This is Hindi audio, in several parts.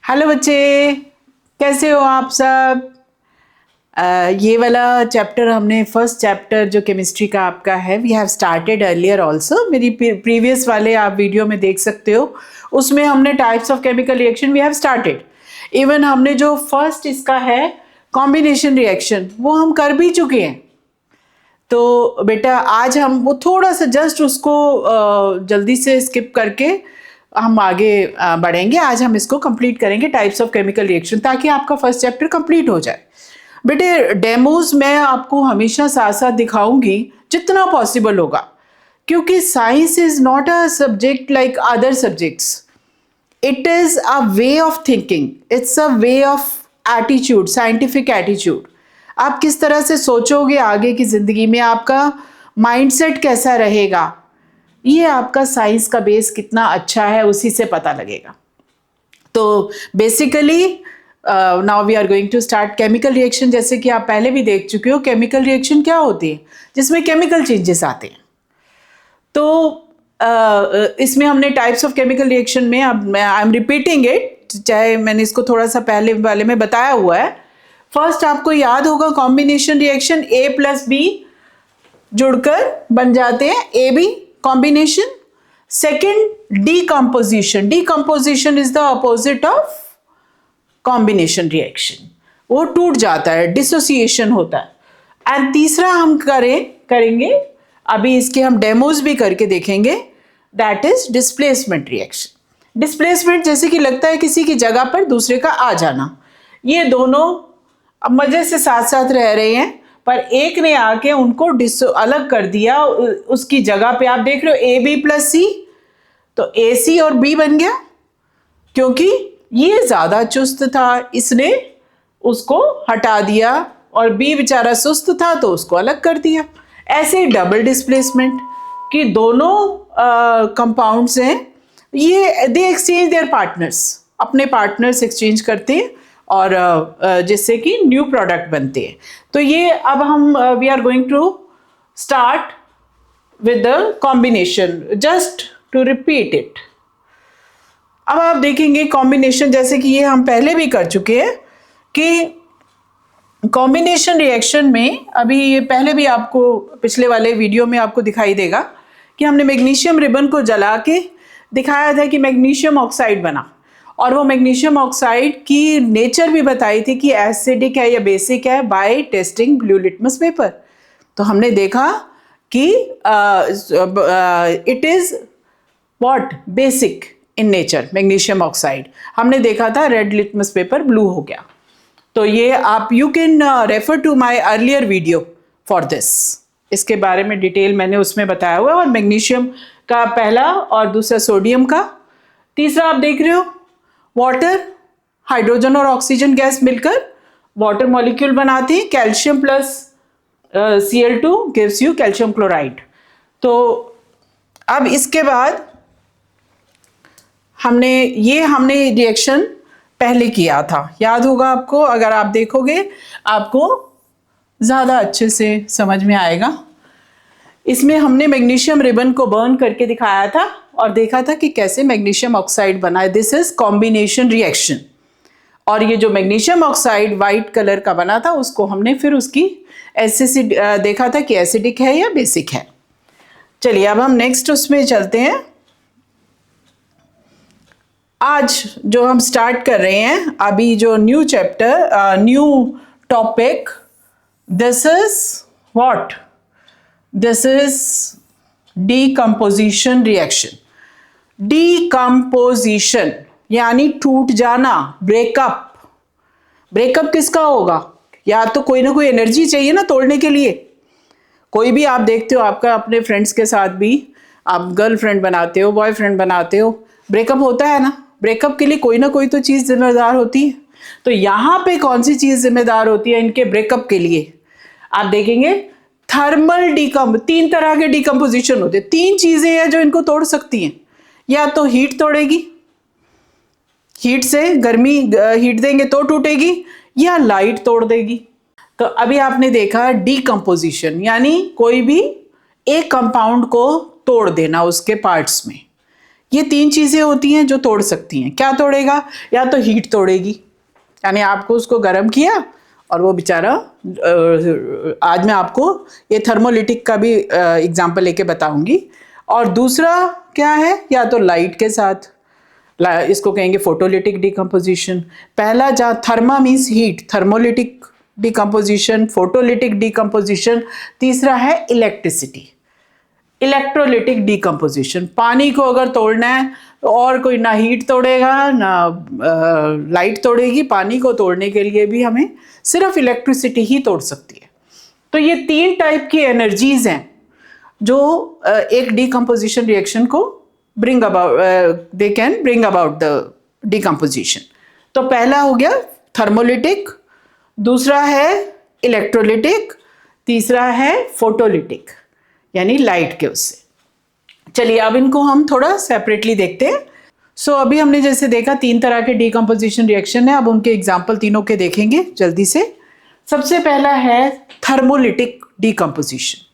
हेलो बच्चे, कैसे हो आप सब। ये वाला चैप्टर हमने फर्स्ट चैप्टर जो केमिस्ट्री का आपका है, we have started earlier also. मेरी प्रीवियस वाले आप वीडियो में देख सकते हो, उसमें हमने types of chemical reaction we have started. Even हमने जो फर्स्ट इसका है कॉम्बिनेशन रिएक्शन, वो हम कर भी चुके हैं। तो बेटा आज हम वो थोड़ा सा जस्ट उसको जल्दी से स्किप करके हम आगे बढ़ेंगे। आज हम इसको कंप्लीट करेंगे, टाइप्स ऑफ केमिकल रिएक्शन, ताकि आपका फर्स्ट चैप्टर कंप्लीट हो जाए। बेटे डेमोज मैं आपको हमेशा साथ साथ दिखाऊंगी जितना पॉसिबल होगा, क्योंकि science is not a subject like other subjects. It is a way of thinking, it's a way of attitude, scientific attitude. आप किस तरह से सोचोगे आगे की जिंदगी में, आपका माइंडसेट कैसा रहेगा, ये आपका साइंस का बेस कितना अच्छा है उसी से पता लगेगा। तो basically now we are going to start chemical reaction. जैसे कि आप पहले भी देख चुके हो, केमिकल रिएक्शन क्या होती है, जिसमें केमिकल चेंजेस आते हैं। तो इसमें हमने टाइप्स ऑफ केमिकल रिएक्शन में, अब आई एम रिपीटिंग इट, चाहे मैंने इसको थोड़ा सा पहले वाले में बताया हुआ है। फर्स्ट आपको याद होगा combination reaction, A plus B जुड़कर बन जाते हैं A B combination. Second decomposition, decomposition is the opposite of combination reaction, वो टूट जाता है, डिसोसिएशन होता है। एंड तीसरा हम करेंगे अभी इसके हम डेमोज भी करके देखेंगे, that is displacement reaction. Displacement जैसे कि लगता है किसी की जगह पर दूसरे का आ जाना। ये दोनों अब मजे से साथ साथ रह रहे हैं, पर एक ने आके उनको अलग कर दिया। उसकी जगह पे आप देख रहे हो ए बी प्लस सी, तो ए सी और बी बन गया, क्योंकि ये ज्यादा चुस्त था, इसने उसको हटा दिया, और बी बेचारा सुस्त था तो उसको अलग कर दिया। ऐसे डबल डिस्प्लेसमेंट कि दोनों कंपाउंड्स हैं, ये दे एक्सचेंज देयर पार्टनर्स, अपने पार्टनर्स एक्सचेंज करते हैं और जिससे कि न्यू प्रोडक्ट बनते हैं। तो ये अब हम we are going to start with the combination, just to repeat it. अब आप देखेंगे कॉम्बिनेशन, जैसे कि ये हम पहले भी कर चुके हैं कि कॉम्बिनेशन रिएक्शन में, अभी ये पहले भी आपको पिछले वाले वीडियो में आपको दिखाई देगा कि हमने मैग्नीशियम रिबन को जला के दिखाया था कि मैग्नीशियम ऑक्साइड बना, और वो मैग्नीशियम ऑक्साइड की नेचर भी बताई थी कि एसिडिक है या बेसिक है, by testing blue litmus paper. तो हमने देखा कि it is what, basic in nature magnesium oxide. हमने देखा था रेड लिटमस पेपर ब्लू हो गया। तो ये आप you can refer to my earlier video for this, इसके बारे में डिटेल मैंने उसमें बताया हुआ है। और मैग्नीशियम का पहला और दूसरा सोडियम का, तीसरा आप देख रहे हो वाटर, हाइड्रोजन और ऑक्सीजन गैस मिलकर वाटर मॉलिक्यूल बनाते हैं, calcium plus Cl2 gives you calcium chloride. तो अब इसके बाद हमने रिएक्शन पहले किया था, याद होगा आपको। अगर आप देखोगे आपको ज़्यादा अच्छे से समझ में आएगा। इसमें हमने मैग्नीशियम रिबन को बर्न करके दिखाया था और देखा था कि कैसे मैग्नीशियम ऑक्साइड बना है। This is combination reaction. और ये जो मैग्नीशियम ऑक्साइड वाइट कलर का बना था, उसको हमने फिर उसकी एसिड देखा था कि एसिडिक है या बेसिक है। चलिए अब हम नेक्स्ट उसमें चलते हैं। आज जो हम स्टार्ट कर रहे हैं अभी, जो new chapter, new topic, this is what, this is decomposition reaction. Decomposition यानी टूट जाना, ब्रेकअप। ब्रेकअप किसका होगा, या तो कोई ना कोई एनर्जी चाहिए ना तोड़ने के लिए। कोई भी आप देखते हो, आपका अपने फ्रेंड्स के साथ भी आप गर्लफ्रेंड बनाते हो, बॉयफ्रेंड बनाते हो, ब्रेकअप होता है ना। ब्रेकअप के लिए कोई ना कोई तो चीज़ जिम्मेदार होती है। तो यहाँ पे कौन सी चीज़ जिम्मेदार होती है इनके ब्रेकअप के लिए, आप देखेंगे थर्मल तीन तरह के डीकम्पोजिशन होते हैं। तीन चीज़ें हैं जो इनको तोड़ सकती हैं, या तो हीट तोड़ेगी, हीट से गर्मी हीट देंगे तो टूटेगी, या लाइट तोड़ देगी। तो अभी आपने देखा डीकम्पोजिशन यानी कोई भी एक कंपाउंड को तोड़ देना उसके पार्ट्स में, ये 3 चीज़ें होती हैं जो तोड़ सकती हैं। क्या तोड़ेगा? या तो हीट तोड़ेगी, यानी आपको उसको गर्म किया और वो बेचारा, आज मैं आपको ये थर्मोलिटिक का भी एग्जांपल लेके बताऊंगी। और दूसरा क्या है? या तो लाइट के साथ, इसको कहेंगे फोटोलिटिक डिकम्पोजिशन। पहला जहाँ therma means heat, thermolytic decomposition, photolytic decomposition. तीसरा है इलेक्ट्रिसिटी, इलेक्ट्रोलिटिक डिकम्पोजिशन। पानी को अगर तोड़ना है तो और कोई ना हीट तोड़ेगा ना लाइट तोड़ेगी, पानी को तोड़ने के लिए भी हमें सिर्फ इलेक्ट्रिसिटी ही तोड़ सकती है। तो ये 3 टाइप की एनर्जीज हैं जो एक डिकम्पोजिशन रिएक्शन को bring about, they can bring about the decomposition. तो पहला हो गया थर्मोलिटिक, दूसरा है इलेक्ट्रोलिटिक, तीसरा है फोटोलिटिक यानी लाइट के उससे। चलिए अब इनको हम थोड़ा सेपरेटली देखते हैं। सो अभी हमने जैसे देखा 3 तरह के डिकम्पोजिशन रिएक्शन है, अब उनके एग्जाम्पल तीनों के देखेंगे जल्दी से। सबसे पहला है thermolytic decomposition.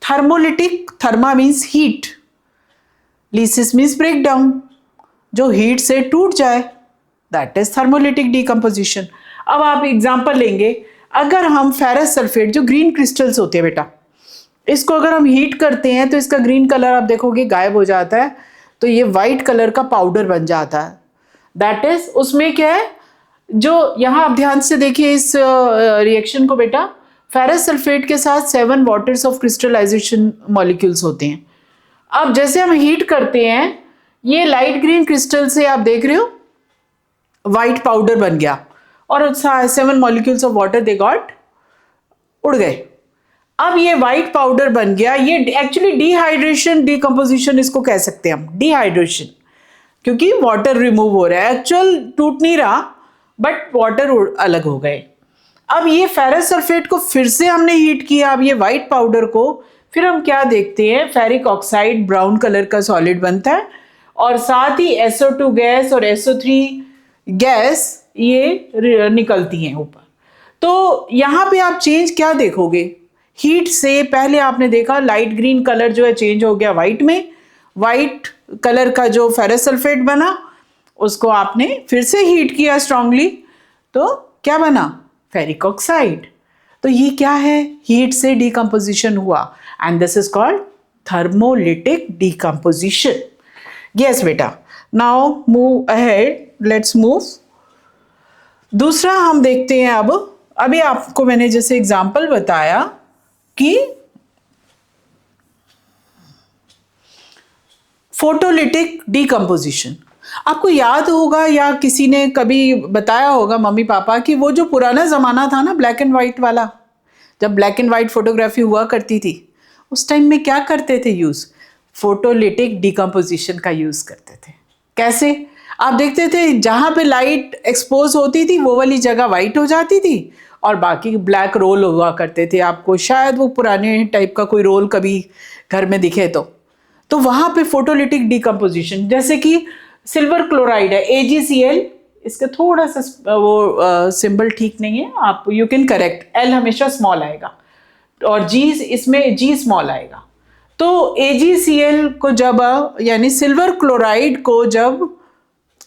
Thermolytic, therma means heat, lysis means break down, जो हीट से टूट जाए, दैट इज थर्मोलिटिक डिकम्पोजिशन। अब आप एग्जाम्पल लेंगे, अगर हम फेरस सल्फेट, जो ग्रीन क्रिस्टल्स होते हैं बेटा, इसको अगर हम हीट करते हैं तो इसका ग्रीन कलर आप देखोगे गायब हो जाता है, तो ये वाइट कलर का पाउडर बन जाता है। दैट इज, उसमें क्या है, जो यहाँ आप ध्यान से देखिए इस रिएक्शन को बेटा, फेरस सल्फेट के साथ 7 वाटर्स ऑफ क्रिस्टलाइजेशन मॉलिक्यूल्स होते हैं। अब जैसे हम हीट करते हैं, ये लाइट ग्रीन क्रिस्टल से आप देख रहे हो वाइट पाउडर बन गया और 7 molecules of water they got, उड़ गए। अब ये वाइट पाउडर बन गया, ये एक्चुअली डिहाइड्रेशन डिकम्पोजिशन इसको कह सकते हैं हम, डिहाइड्रेशन, क्योंकि वाटर रिमूव हो रहा है, एक्चुअल टूट नहीं रहा बट वाटर अलग हो गए। अब ये फेरस सल्फेट को फिर से हमने हीट किया, अब ये वाइट पाउडर को फिर हम क्या देखते हैं, फेरिक ऑक्साइड ब्राउन कलर का सॉलिड बनता है और साथ ही SO2 गैस और SO3 गैस ये निकलती हैं ऊपर। तो यहाँ पे आप चेंज क्या देखोगे, हीट से पहले आपने देखा लाइट ग्रीन कलर जो है चेंज हो गया वाइट में, वाइट कलर का जो फेरस सल्फेट बना उसको आपने फिर से हीट किया स्ट्रांगली, तो क्या बना, फेरिक ऑक्साइड। तो ये क्या है, हीट से डिकम्पोजिशन हुआ and this is called thermolytic decomposition. Yes बेटा, now move ahead, let's move. दूसरा हम देखते हैं, अब अभी आपको मैंने जैसे एग्जांपल बताया कि फोटोलिटिक डिकम्पोजिशन, आपको याद होगा या किसी ने कभी बताया होगा मम्मी पापा कि वो जो पुराना ज़माना था ना ब्लैक एंड वाइट वाला, जब ब्लैक एंड वाइट फोटोग्राफी हुआ करती थी, उस टाइम में क्या करते थे यूज़, फोटोलिटिक डिकम्पोजिशन का यूज़ करते थे। कैसे, आप देखते थे जहाँ पे लाइट एक्सपोज होती थी वो वाली जगह वाइट हो जाती थी और बाकी ब्लैक रोल हुआ करते थे। आपको शायद वो पुराने टाइप का कोई रोल कभी घर में दिखे तो वहाँ पे फोटोलिटिक डिकम्पोजिशन, जैसे कि सिल्वर क्लोराइड है AgCl, इसका थोड़ा सा वो सिंबल ठीक नहीं है, आप यू कैन करेक्ट, L हमेशा स्मॉल आएगा और G इसमें G स्मॉल आएगा। तो AgCl को जब, यानी सिल्वर क्लोराइड को जब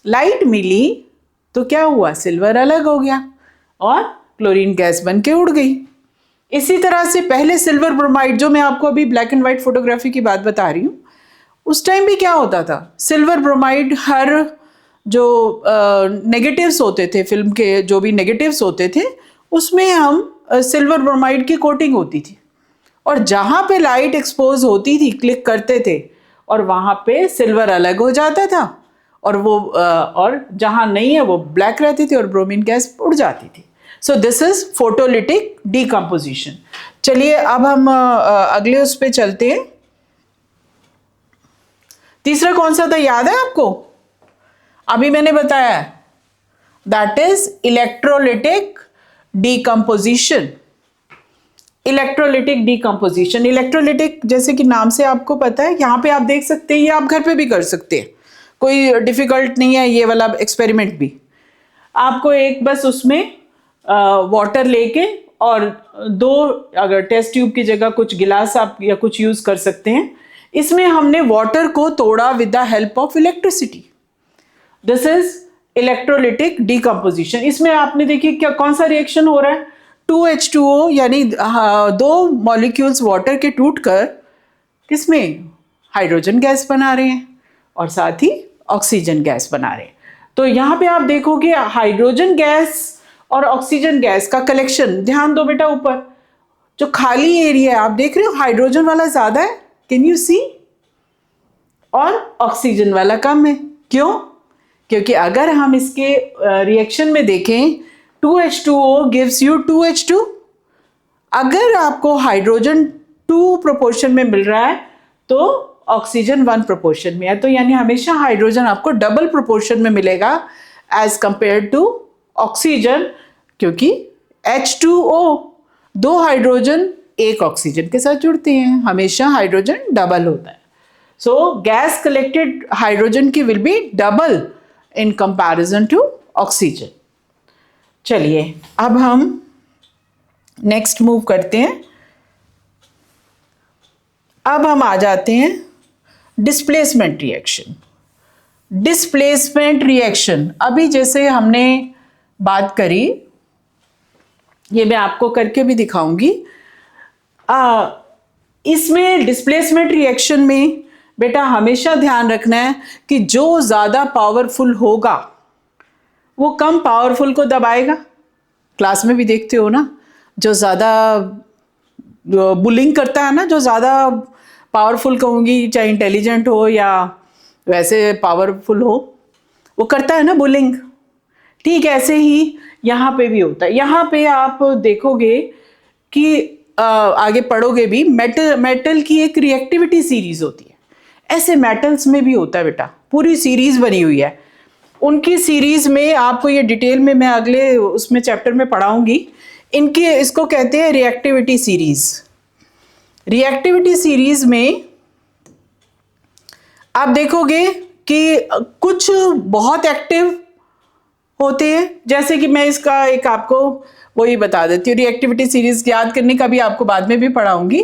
लाइट मिली तो क्या हुआ, सिल्वर अलग हो गया और क्लोरीन गैस बन के उड़ गई। इसी तरह से पहले सिल्वर ब्रोमाइड, जो मैं आपको अभी ब्लैक एंड वाइट फोटोग्राफी की बात बता रही हूँ, उस टाइम भी क्या होता था, सिल्वर ब्रोमाइड, हर जो नेगेटिव्स होते थे फिल्म के, जो भी नेगेटिव्स होते थे उसमें हम सिल्वर ब्रोमाइड की कोटिंग होती थी और जहाँ पे लाइट एक्सपोज होती थी क्लिक करते थे और वहाँ पे सिल्वर अलग हो जाता था और वो और जहाँ नहीं है वो ब्लैक रहती थी और ब्रोमीन गैस उड़ जाती थी। So this is photolytic decomposition. चलिए अब हम अगले उस पे चलते हैं। तीसरा कौन सा था, याद है आपको, अभी मैंने बताया, that is electrolytic decomposition. Electrolytic decomposition, electrolytic जैसे कि नाम से आपको पता है, यहाँ पे आप देख सकते हैं, ये आप घर पे भी कर सकते हैं, कोई डिफिकल्ट नहीं है ये वाला एक्सपेरिमेंट भी। आपको एक बस उसमें वाटर लेके और 2 अगर टेस्ट ट्यूब की जगह कुछ गिलास आप या कुछ यूज़ कर सकते हैं, इसमें हमने वाटर को तोड़ा with the help of electricity. This is electrolytic decomposition. इसमें आपने देखिए क्या कौन सा रिएक्शन हो रहा है, 2H2O यानी दो मॉलिक्यूल्स वाटर के टूटकर किसमें हाइड्रोजन गैस बना रहे हैं और साथ ही ऑक्सीजन गैस बना रहे हैं। तो यहाँ पे आप देखोगे हाइड्रोजन गैस और ऑक्सीजन गैस का कलेक्शन, ध्यान दो बेटा ऊपर जो खाली एरिया है आप देख रहे हो हाइड्रोजन वाला ज्यादा है, कैन यू सी, और ऑक्सीजन वाला कम है। क्यों? क्योंकि अगर हम इसके रिएक्शन में देखें 2H2O gives you 2H2। अगर आपको हाइड्रोजन 2 प्रोपोर्शन में मिल रहा है तो ऑक्सीजन 1 प्रोपोर्शन में है, तो यानी हमेशा हाइड्रोजन आपको डबल प्रोपोर्शन में मिलेगा एज कंपेयर टू ऑक्सीजन, क्योंकि H2O 2 हाइड्रोजन 1 ऑक्सीजन के साथ जुड़ते हैं, हमेशा हाइड्रोजन डबल होता है। सो गैस कलेक्टेड हाइड्रोजन की will be double in comparison to oxygen. चलिए अब हम नेक्स्ट मूव करते हैं। अब हम आ जाते हैं डिस्प्लेसमेंट रिएक्शन। डिस्प्लेसमेंट रिएक्शन अभी जैसे हमने बात करी, ये मैं आपको करके भी दिखाऊंगी। इसमें डिस्प्लेसमेंट रिएक्शन में बेटा हमेशा ध्यान रखना है कि जो ज़्यादा पावरफुल होगा वो कम पावरफुल को दबाएगा। क्लास में भी देखते हो ना, जो ज़्यादा बुलिंग करता है ना, जो ज़्यादा पावरफुल कहूँगी, चाहे इंटेलिजेंट हो या वैसे पावरफुल हो, वो करता है ना बुलिंग। ठीक ऐसे ही यहाँ पे भी होता है। यहाँ पे आप देखोगे कि आगे पढ़ोगे भी, मेटल की एक रिएक्टिविटी सीरीज होती है, ऐसे मेटल्स में भी होता है बेटा, पूरी सीरीज बनी हुई है। उनकी सीरीज में आपको ये डिटेल में मैं अगले उसमें चैप्टर में पढ़ाऊंगी। इनके इसको कहते हैं रिएक्टिविटी सीरीज। रिएक्टिविटी सीरीज में आप देखोगे कि कुछ बहुत एक्टिव होते हैं, जैसे कि मैं इसका एक आपको वही बता देती हूँ। रिएक्टिविटी सीरीज याद करने का भी आपको बाद में भी पढ़ाऊंगी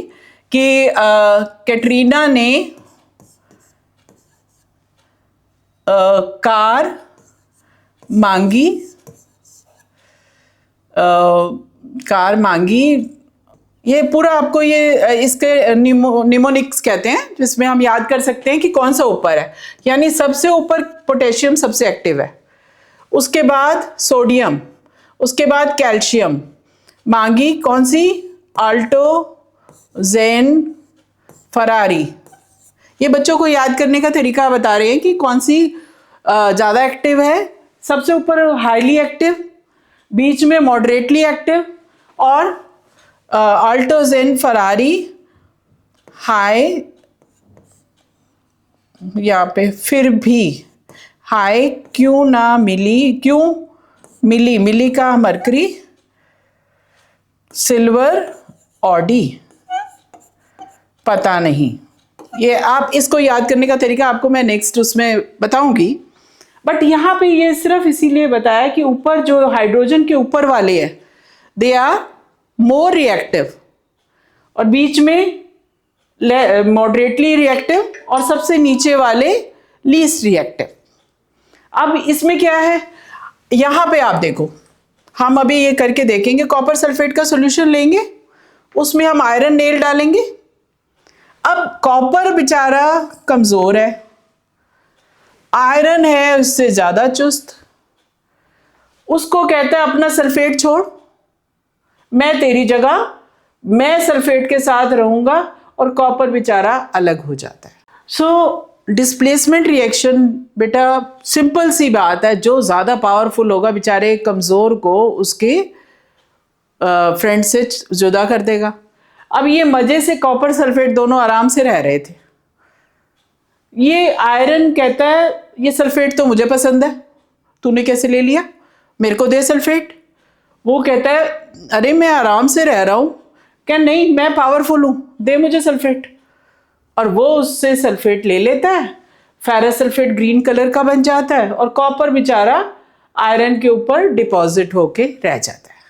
कि कैटरीना ने कार मांगी, ये पूरा आपको ये इसके निमोनिक्स कहते हैं, जिसमें हम याद कर सकते हैं कि कौन सा ऊपर है, यानी सबसे ऊपर पोटेशियम सबसे एक्टिव है, उसके बाद सोडियम, उसके बाद कैल्शियम। मांगी कौन सी? आल्टो, जेन, फरारी। ये बच्चों को याद करने का तरीका बता रहे हैं कि कौन सी ज़्यादा एक्टिव है। सबसे ऊपर हाईली एक्टिव, बीच में मॉडरेटली एक्टिव, और आल्टो, जेन, फरारी हाई, यहाँ पे फिर भी हाई क्यों ना मिली, क्यों मिली? मिली का मरकरी, सिल्वर, ऑडी, पता नहीं। ये आप इसको याद करने का तरीका आपको मैं नेक्स्ट उसमें बताऊंगी, बट यहाँ पे ये सिर्फ इसीलिए बताया कि ऊपर जो हाइड्रोजन के ऊपर वाले हैं दे आर मोर रिएक्टिव, और बीच में मॉडरेटली रिएक्टिव, और सबसे नीचे वाले लीस्ट रिएक्टिव। अब इसमें क्या है, यहाँ पे आप देखो, हम अभी ये करके देखेंगे। कॉपर सल्फेट का सॉल्यूशन लेंगे, उसमें हम आयरन नेल डालेंगे। अब कॉपर बेचारा कमजोर है, आयरन है उससे ज्यादा चुस्त, उसको कहता है अपना सल्फेट छोड़, मैं तेरी जगह मैं सल्फेट के साथ रहूंगा, और कॉपर बेचारा अलग हो जाता है। सो डिस्प्लेसमेंट रिएक्शन बेटा सिंपल सी बात है, जो ज़्यादा पावरफुल होगा बेचारे कमज़ोर को उसके फ्रेंड से जुदा कर देगा। अब ये मज़े से कॉपर सल्फेट दोनों आराम से रह रहे थे। ये आयरन कहता है ये सल्फेट तो मुझे पसंद है, तूने कैसे ले लिया, मेरे को दे सल्फेट। वो कहता है अरे मैं आराम से रह रहा हूँ, क्या नहीं मैं पावरफुल हूँ, दे मुझे सल्फेट। और वो उससे सल्फेट ले लेता है, फेरस सल्फेट ग्रीन कलर का बन जाता है, और कॉपर बेचारा आयरन के ऊपर डिपॉजिट होके रह जाता है।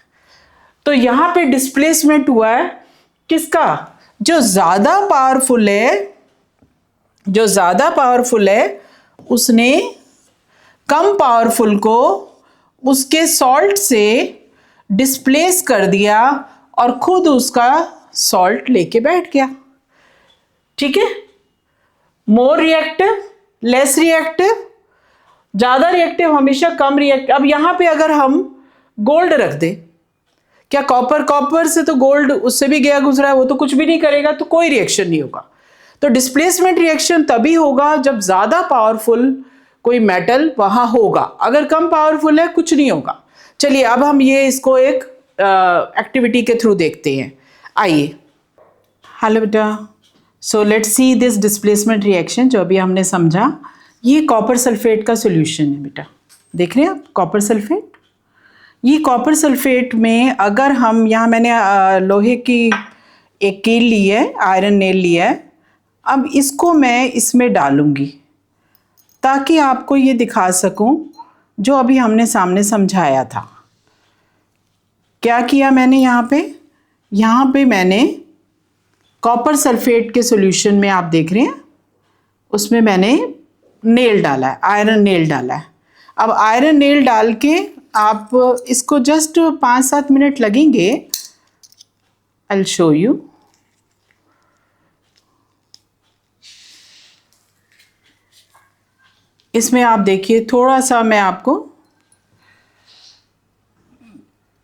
तो यहाँ पे डिस्प्लेसमेंट हुआ है किसका? जो ज़्यादा पावरफुल है जो ज़्यादा पावरफुल है उसने कम पावरफुल को उसके सॉल्ट से डिस्प्लेस कर दिया और खुद उसका सॉल्ट लेके बैठ गया। ठीक है, मोर रिएक्टिव, लेस रिएक्टिव, ज़्यादा रिएक्टिव हमेशा कम रिएक्टिव। अब यहाँ पे अगर हम गोल्ड रख दे, क्या कॉपर से तो गोल्ड उससे भी गया गुजरा है, वो तो कुछ भी नहीं करेगा, तो कोई रिएक्शन नहीं होगा। तो डिस्प्लेसमेंट रिएक्शन तभी होगा जब ज़्यादा पावरफुल कोई मेटल वहाँ होगा, अगर कम पावरफुल है कुछ नहीं होगा। चलिए अब हम ये इसको एक एक्टिविटी के थ्रू देखते हैं। आइए, हेलो बेटा, so let's see this displacement reaction जो अभी हमने समझा। ये कॉपर सल्फेट का सॉल्यूशन है बेटा, देख रहे हैं आप कॉपर सल्फेट। ये कॉपर सल्फेट में अगर हम, यहाँ मैंने लोहे की एक कील ली है, आयरन नेल लिया है। अब इसको मैं इसमें डालूंगी ताकि आपको ये दिखा सकूं जो अभी हमने सामने समझाया था। क्या किया मैंने यहाँ पे मैंने कॉपर सल्फेट के सॉल्यूशन में, आप देख रहे हैं, उसमें मैंने नेल डाला है, आयरन नेल डाला है। अब आयरन नेल डाल के आप इसको जस्ट 5-7 मिनट लगेंगे। I will show you. इसमें आप देखिए, थोड़ा सा मैं आपको,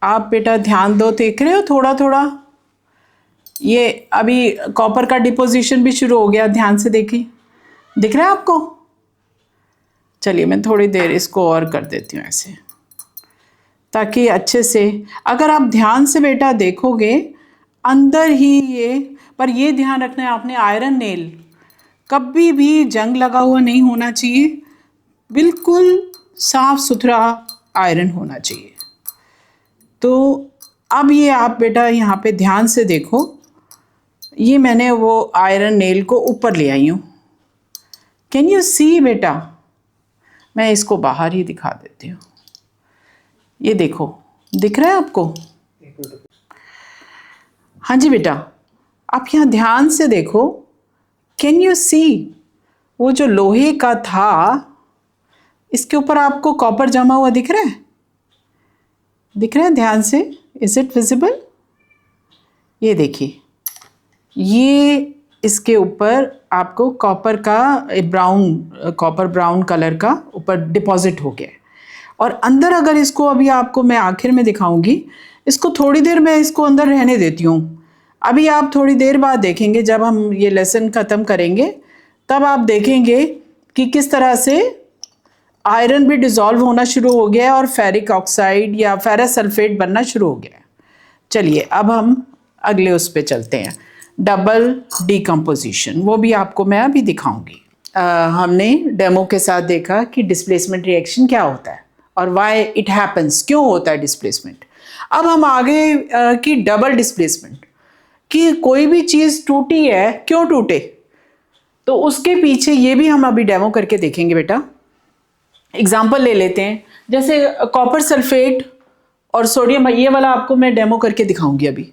आप बेटा ध्यान दो, देख रहे हो थोड़ा थोड़ा ये अभी कॉपर का डिपोजिशन भी शुरू हो गया, ध्यान से देखिए, दिख रहा है आपको। चलिए मैं थोड़ी देर इसको और कर देती हूँ ऐसे, ताकि अच्छे से, अगर आप ध्यान से बेटा देखोगे अंदर ही ये, पर ये ध्यान रखना है आपने, आयरन नेल कभी भी जंग लगा हुआ नहीं होना चाहिए, बिल्कुल साफ सुथरा आयरन होना चाहिए। तो अब ये आप बेटा यहाँ पे ध्यान से देखो, ये मैंने वो आयरन नेल को ऊपर ले आई हूँ। कैन यू सी बेटा, मैं इसको बाहर ही दिखा देती हूँ। ये देखो, दिख रहा है आपको? हाँ जी बेटा, आप यहाँ ध्यान से देखो। कैन यू सी, वो जो लोहे का था इसके ऊपर आपको कॉपर जमा हुआ दिख रहा है? दिख रहा है ध्यान से? Is it visible? ये देखिए, ये इसके ऊपर आपको कॉपर का कॉपर ब्राउन कलर का ऊपर डिपॉजिट हो गया है। और अंदर अगर इसको अभी आपको मैं आखिर में दिखाऊंगी, इसको थोड़ी देर मैं इसको अंदर रहने देती हूँ। अभी आप थोड़ी देर बाद देखेंगे, जब हम ये लेसन ख़त्म करेंगे तब आप देखेंगे कि किस तरह से आयरन भी डिज़ोल्व होना शुरू हो गया है और फेरिक ऑक्साइड या फेरस सल्फेट बनना शुरू हो गया है। चलिए अब हम अगले उस पे चलते हैं, डबल डिकम्पोजिशन, वो भी आपको मैं अभी दिखाऊंगी। हमने डेमो के साथ देखा कि डिस्प्लेसमेंट रिएक्शन क्या होता है और वाई इट हैपन्स, क्यों होता है डिस्प्लेसमेंट। अब हम आगे की डबल डिस्प्लेसमेंट, कि कोई भी चीज़ टूटी है, क्यों टूटे, तो उसके पीछे ये भी हम अभी डेमो करके देखेंगे बेटा। एग्जाम्पल ले लेते हैं, जैसे कॉपर सल्फेट और सोडियम, ये वाला आपको मैं डेमो करके दिखाऊंगी अभी।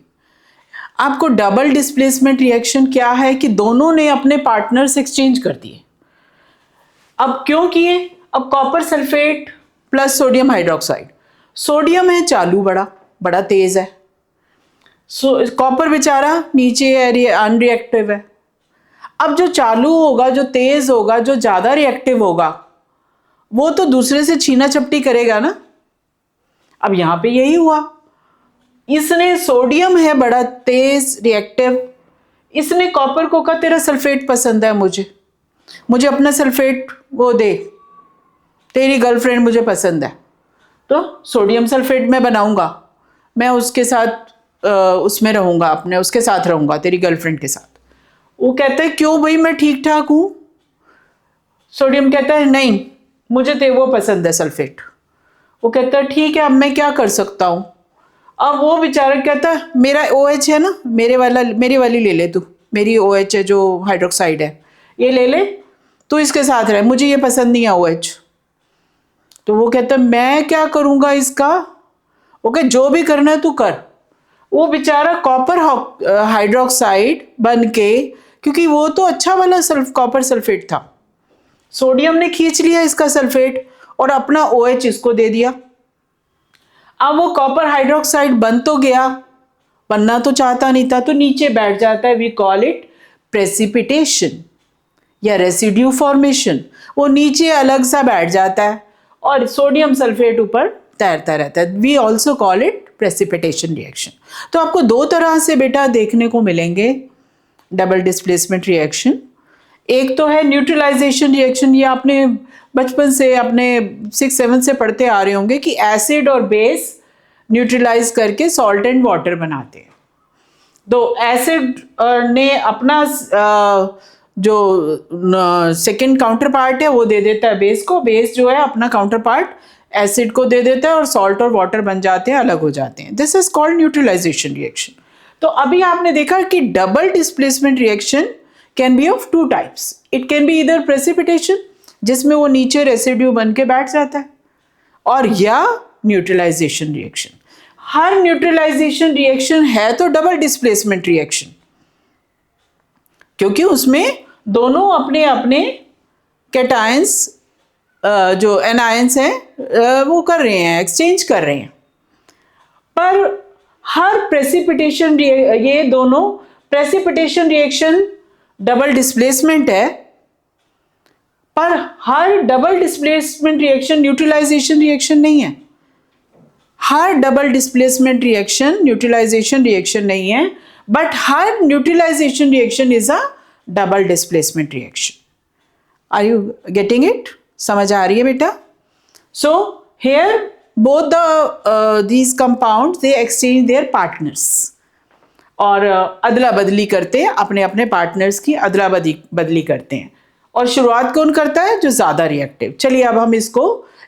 आपको डबल डिस्प्लेसमेंट रिएक्शन क्या है कि दोनों ने अपने पार्टनर्स एक्सचेंज कर दिए। अब क्यों किए? अब copper sulphate plus sodium hydroxide, sodium है चालू, बड़ा तेज है, कॉपर बेचारा नीचे है, अनरिएक्टिव है। अब जो चालू होगा, जो तेज होगा, जो ज़्यादा रिएक्टिव होगा, वो तो दूसरे से छीना चपटी करेगा ना। अब यहाँ पे यही हुआ, इसने, सोडियम है बड़ा तेज रिएक्टिव, इसने कॉपर को कहा तेरा सल्फेट पसंद है, मुझे अपना सल्फेट वो दे, तेरी गर्लफ्रेंड मुझे पसंद है, तो सोडियम सल्फेट मैं बनाऊंगा, मैं उसके साथ उसमें रहूँगा, अपने उसके साथ रहूँगा, तेरी गर्लफ्रेंड के साथ। वो कहता है क्यों भाई, मैं ठीक ठाक हूँ। सोडियम कहता है नहीं, मुझे वो पसंद है सल्फेट। वो कहता है ठीक है, अब मैं क्या कर सकता हूँ। अब वो बेचारा कहता है मेरा OH है ना, मेरी वाली ले ले तू, मेरी OH है जो हाइड्रोक्साइड है, ये ले ले, तू इसके साथ रहे, मुझे ये पसंद नहीं है OH। तो वो कहता है मैं क्या करूँगा इसका। वो कहे जो भी करना है तू कर। वो बेचारा कॉपर हाइड्रोक्साइड बन के, क्योंकि वो तो अच्छा वाला कॉपर सल्फेट था। सोडियम ने खींच लिया इसका सल्फेट और अपना OH इसको दे दिया। अब वो कॉपर हाइड्रोक्साइड बन तो गया, बनना तो चाहता नहीं था, तो नीचे बैठ जाता है। वी कॉल इट प्रेसिपिटेशन या रेसिड्यू फॉर्मेशन। वो नीचे अलग सा बैठ जाता है और सोडियम सल्फेट ऊपर तैरता रहता है। We also call it precipitation reaction. तो आपको दो तरह से बेटा देखने को मिलेंगे डबल डिस्प्लेसमेंट रिएक्शन। एक तो है न्यूट्रलाइजेशन रिएक्शन, ये आपने बचपन से अपने 6-7 से पढ़ते आ रहे होंगे कि एसिड और बेस न्यूट्रलाइज करके सॉल्ट एंड वाटर बनाते हैं। तो एसिड ने अपना जो सेकेंड काउंटर पार्ट है वो दे देता है बेस को, बेस जो है अपना काउंटर पार्ट एसिड को दे देता है और सॉल्ट और वाटर बन जाते हैं, अलग हो जाते हैं। This is called neutralisation reaction. तो अभी आपने देखा कि double displacement reaction can be of 2 types. It can be इधर प्रेसिपिटेशन, जिसमें वो नीचे रेसिड्यू बन के बैठ जाता है, और या न्यूट्रलाइजेशन रिएक्शन। हर न्यूट्रलाइजेशन रिएक्शन है तो डबल डिस्प्लेसमेंट रिएक्शन, क्योंकि उसमें दोनों अपने अपने कैटायंस जो एनायंस हैं वो कर रहे हैं, एक्सचेंज कर रहे हैं। पर हर प्रेसिपिटेशन, ये दोनों प्रेसिपिटेशन रिएक्शन डबल डिस्प्लेसमेंट है, पर हर double displacement reaction neutralisation reaction नहीं है। हर double displacement reaction neutralisation reaction नहीं है, बट हर neutralisation reaction is a double displacement reaction. Are you getting it? समझ आ रही है बेटा? So here both these compounds they exchange their partners, और अदला बदली करते हैं, अपने अपने पार्टनर्स की अदला बदली करते हैं। और शुरुआत कौन करता है? जो ज़्यादा रिएक्टिव। चलिए अब हम इसको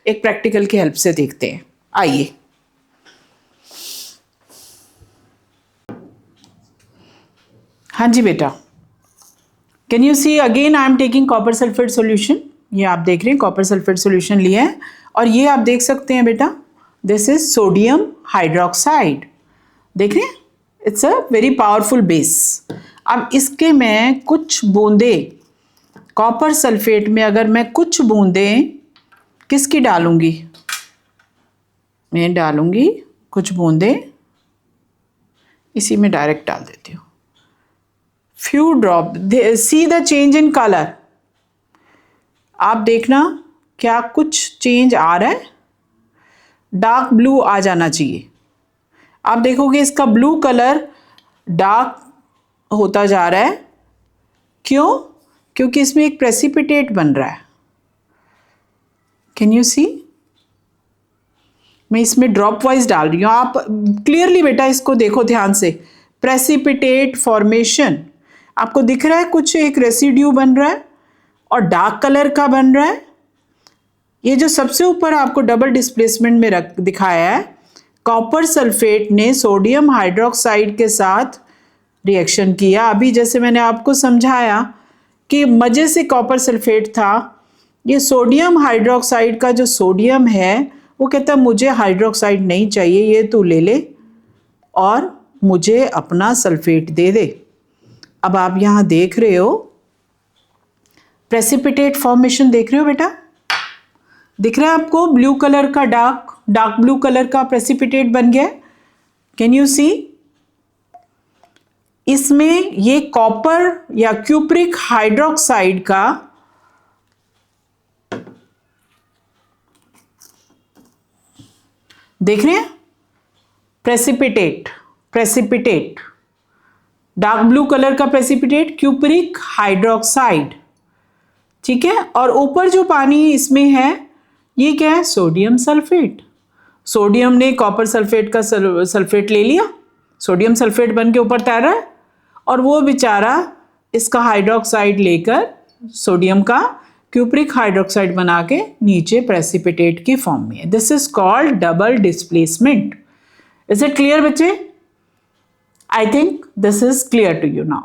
एक प्रैक्टिकल की हेल्प से देखते हैं। आइए, हाँ जी बेटा, can you see again I am taking copper sulphate solution. ये आप देख रहे हैं कॉपर सल्फेट सॉल्यूशन लिया है, और ये आप देख सकते हैं बेटा, दिस इज सोडियम हाइड्रोक्साइड। देख रहे हैं, it's a very powerful base. अब इसके मैं कुछ बूंदे कॉपर सल्फेट में, अगर मैं कुछ बूंदे किसकी डालूंगी? मैं डालूंगी कुछ बूंदे इसी में डायरेक्ट डाल देती हूँ। Few drop, see the change in colour. आप देखना क्या कुछ चेंज आ रहा है? डार्क ब्लू आ जाना चाहिए। आप देखोगे इसका ब्लू कलर डार्क होता जा रहा है। क्यों? क्योंकि इसमें एक प्रेसिपिटेट बन रहा है। कैन यू सी? मैं इसमें ड्रॉप वाइज डाल रही हूँ, आप क्लियरली बेटा इसको देखो ध्यान से। प्रेसिपिटेट फॉर्मेशन आपको दिख रहा है, कुछ एक रेसिड्यू बन रहा है और डार्क कलर का बन रहा है। ये जो सबसे ऊपर आपको डबल डिस्प्लेसमेंट में दिखाया है, कॉपर सल्फेट ने सोडियम हाइड्रोक्साइड के साथ रिएक्शन किया। अभी जैसे मैंने आपको समझाया कि मज़े से कॉपर सल्फेट था, ये सोडियम हाइड्रोक्साइड का जो सोडियम है वो कहता है मुझे हाइड्रोक्साइड नहीं चाहिए, ये तू ले ले और मुझे अपना सल्फेट दे दे। अब आप यहाँ देख रहे हो प्रेसिपिटेट फॉर्मेशन, देख रहे हो बेटा? दिख रहा है आपको ब्लू कलर का, डार्क ब्लू कलर का प्रेसिपिटेट बन गया। कैन यू सी? इसमें ये कॉपर या क्यूप्रिक हाइड्रोक्साइड का देख रहे हैं प्रेसिपिटेट डार्क ब्लू कलर का प्रेसिपिटेट क्यूप्रिक हाइड्रोक्साइड, ठीक है। और ऊपर जो पानी इसमें है ये क्या है? Sodium sulphate. सोडियम ने कॉपर सल्फेट का सल्फेट ले लिया, सोडियम सल्फेट बन के ऊपर तैर रहा है, और वो बेचारा इसका हाइड्रोक्साइड लेकर सोडियम का क्यूप्रिक हाइड्रोक्साइड बना के नीचे प्रेसिपिटेट की फॉर्म में है। This is called double displacement. Is it clear बच्चे? I think this is clear to you now.